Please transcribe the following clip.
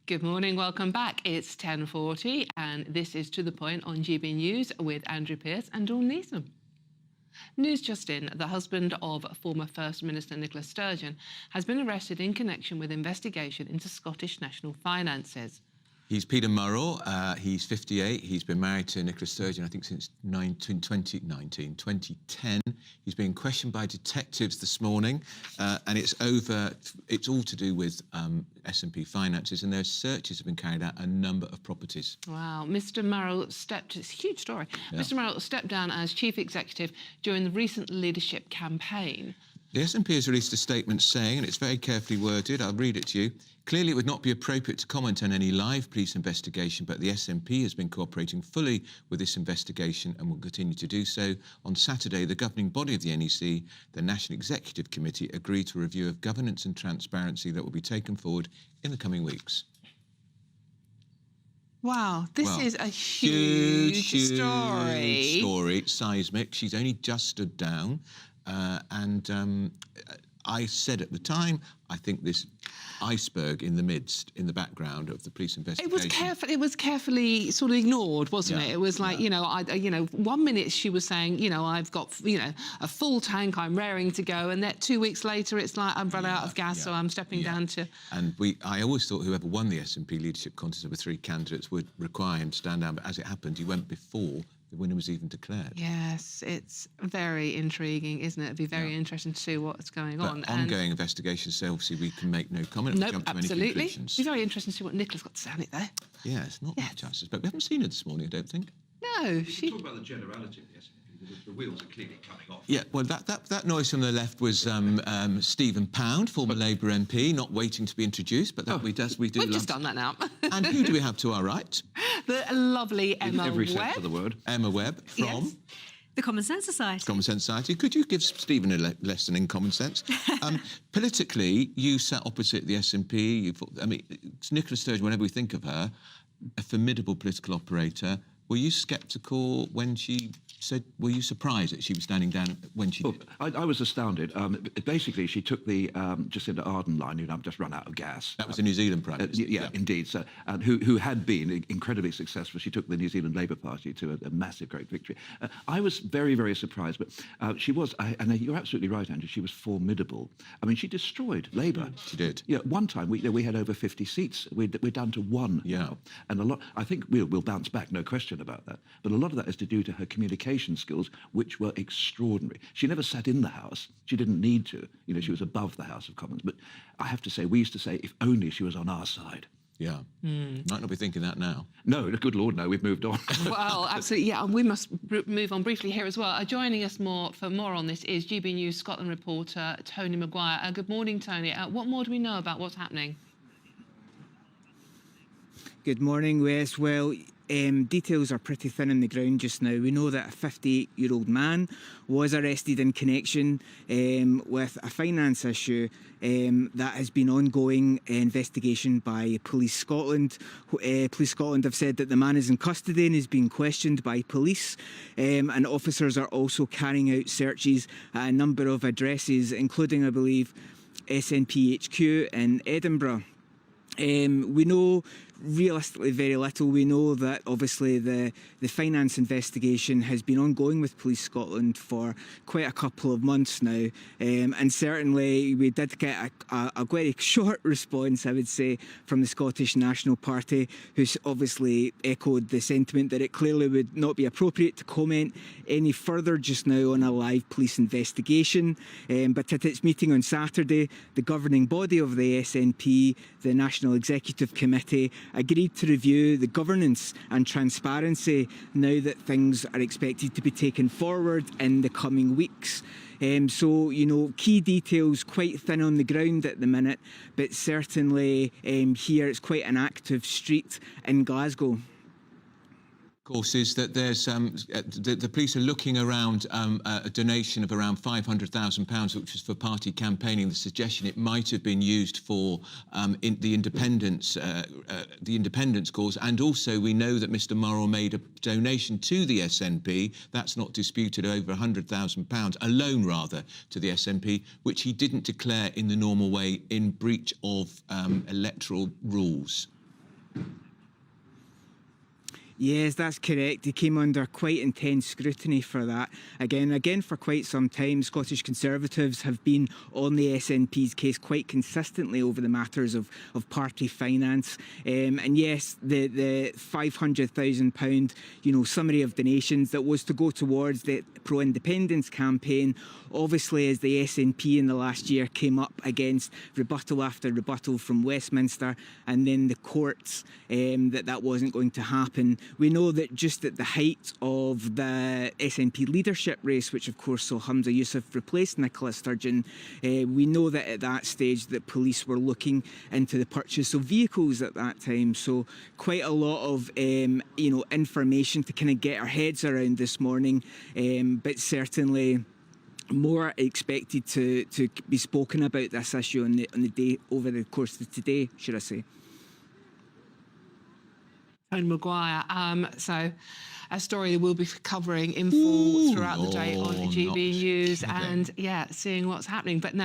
Good morning, welcome back. It's 10:40 and this is To The Point on GB News with Andrew Pearce and Dawn Neeson. News just in, the husband of former First Minister Nicola Sturgeon has been arrested in connection with investigation into Scottish national finances. He's Peter Murrell, he's 58, he's been married to Nicola Sturgeon, I think since 2010. He's being questioned by detectives this morning, and it's all to do with S&P finances, and their searches have been carried out a number of properties. Wow, Mr Murrell it's a huge story. Yeah. Mr Murrell stepped down as chief executive during the recent leadership campaign. The S&P has released a statement saying, and it's very carefully worded, I'll read it to you, clearly it would not be appropriate to comment on any live police investigation, but the S&P has been cooperating fully with this investigation and will continue to do so. On Saturday, the governing body of the NEC, the National Executive Committee, agreed to a review of governance and transparency that will be taken forward in the coming weeks. Wow, this is a huge story. Seismic. She's only just stood down. I said at the time, I think this iceberg in the background of the police investigation. It was carefully sort of ignored, wasn't it? It was like, you know, 1 minute she was saying, you know, I've got, you know, a full tank, I'm raring to go, and then 2 weeks later it's like I've run out of gas, so I'm stepping down to. And I always thought whoever won the S&P leadership contest, there were 3 candidates, would require him to stand down, but as it happened, he went before the winner was even declared. Yes, it's very intriguing, isn't it? It'd be very interesting to see what's going on. Ongoing investigations, so obviously we can make no comment. No, absolutely. It'd be very interesting to see what Nicola's got to say on it, though. Yes, not much, I suspect. We haven't seen her this morning, I don't think. No, she... Talk about the generality of the S&P. The wheels are clearly coming off. Yeah, well, that noise from the left was Stephen Pound, former Labour MP, not waiting to be introduced, but we do. We've just done that now. And who do we have to our right? The lovely Emma Webb. Every sense of the word. Emma Webb from... Yes. The Common Sense Society. Common Sense Society. Could you give Stephen a lesson in common sense? Politically, you sat opposite the SNP. I mean, Nicola Sturgeon, whenever we think of her, a formidable political operator. Were you sceptical when she said, were you surprised that she was standing down when she did? I was astounded. Basically, she took the Jacinda Ardern line, you know, I've just run out of gas. That was the New Zealand Prime Minister. Yeah, indeed. So, and who had been incredibly successful. She took the New Zealand Labour Party to a massive, great victory. I was very, very surprised, but she was, and you're absolutely right, Andrew, she was formidable. I mean, she destroyed Labour. She did. Yeah, one time we had over 50 seats. We're down to 1 now. And a lot, I think we'll bounce back, no question about that. But a lot of that is to do to her communication skills, which were extraordinary. She never sat in the House. She didn't need to. You know, she was above the House of Commons. But I have to say, we used to say, if only she was on our side. Yeah. Might not be thinking that now. No, good Lord, no, we've moved on. Well, absolutely, yeah, and we must move on briefly here as well. Joining us for more on this is GB News Scotland reporter Tony Maguire. Good morning, Tony. What more do we know about what's happening? Good morning, Wes. Well, details are pretty thin on the ground just now. We know that a 58-year-old man was arrested in connection with a finance issue that has been ongoing investigation by Police Scotland. Police Scotland have said that the man is in custody and is being questioned by police, and officers are also carrying out searches at a number of addresses, including, I believe, SNP HQ in Edinburgh. We know realistically very little. We know that obviously the finance investigation has been ongoing with Police Scotland for quite a couple of months now, and certainly we did get a very short response, I would say, from the Scottish National Party, who's obviously echoed the sentiment that it clearly would not be appropriate to comment any further just now on a live police investigation. But at its meeting on Saturday, the governing body of the SNP, the National Executive Committee, agreed to review the governance and transparency now that things are expected to be taken forward in the coming weeks. So, you know, key details quite thin on the ground at the minute, but certainly here it's quite an active street in Glasgow. Of course, is that there's the police are looking around a donation of around £500,000, which was for party campaigning. The suggestion it might have been used for the independence cause, and also we know that Mr. Murrell made a donation to the SNP. That's not disputed, over £100,000, a loan rather to the SNP, which he didn't declare in the normal way in breach of electoral rules. Yes, that's correct. He came under quite intense scrutiny for that. Again, for quite some time, Scottish Conservatives have been on the SNP's case quite consistently over the matters of party finance. And yes, the £500,000, summary of donations that was to go towards the pro-independence campaign, obviously as the SNP in the last year came up against rebuttal after rebuttal from Westminster and then the courts, that wasn't going to happen. We know that just at the height of the SNP leadership race, which of course saw Hamza Yousaf replace Nicola Sturgeon, we know that at that stage that police were looking into the purchase of vehicles at that time. So quite a lot of information to kind of get our heads around this morning, but certainly more expected to be spoken about this issue on the day over the course of today, should I say. Tony Maguire. So a story that we'll be covering in full throughout the day on GB News and seeing what's happening. But now